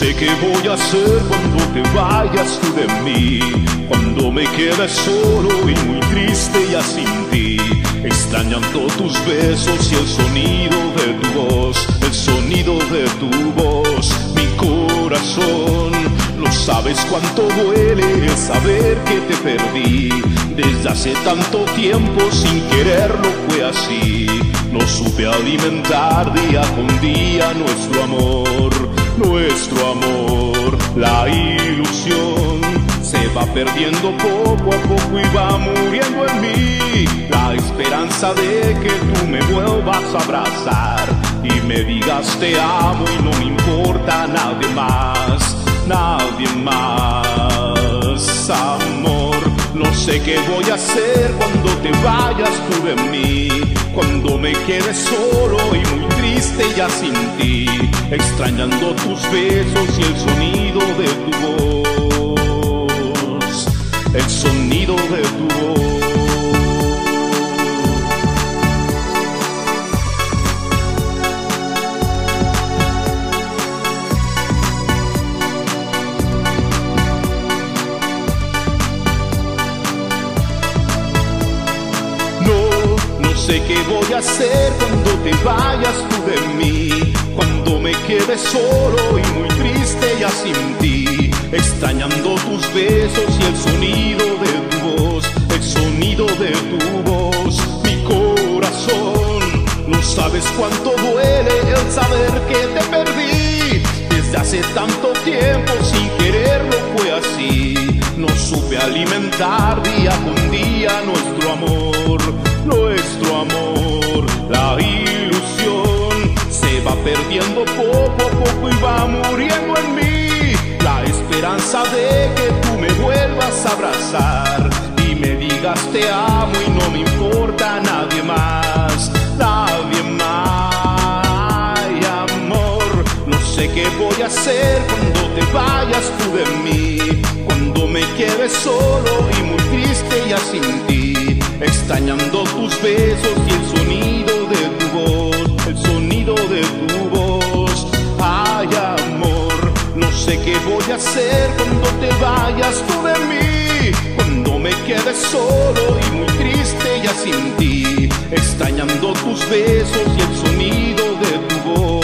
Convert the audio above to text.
sé qué voy a hacer cuando te vayas tú de mí, cuando me quede solo y muy triste ya sin ti, extrañando tus besos y el sonido de tu voz, el sonido de tu voz. Mi corazón, no sabes cuánto duele el saber que te perdí. Desde hace tanto tiempo sin quererlo fue así. No supe alimentar día con día nuestro amor, nuestro amor. La ilusión se va perdiendo poco a poco y va muriendo en mí. La esperanza de que tú me vuelvas a abrazar y me digas te amo y no me importa nadie más, nadie más, amor. No sé qué voy a hacer cuando te vayas tú de mí, cuando me quede solo y muy triste ya sin ti, extrañando tus besos y el sonido de tu voz, el sonido de tu voz. No sé qué voy a hacer cuando te vayas tú de mí, cuando me quede solo y muy triste ya sin ti, extrañando tus besos y el sonido de tu voz, el sonido de tu voz. Mi corazón, no sabes cuánto duele el saber que te perdí. Desde hace tanto tiempo sin quererlo fue así. No supe alimentar día con día nuestro amor, nuestro amor. La ilusión se va perdiendo poco a poco y va muriendo en mí. La esperanza de que tú me vuelvas a abrazar y me digas te amo y no me importa nadie más, nadie más. Ay, amor, no sé qué voy a hacer cuando te vayas tú de mí, cuando me quede solo y muy triste ya sin ti, extrañando tus besos y el sonido de tu voz, el sonido de tu voz. Ay, amor, no sé qué voy a hacer cuando te vayas tú de mí, cuando me quede solo y muy triste ya sin ti, extrañando tus besos y el sonido de tu voz.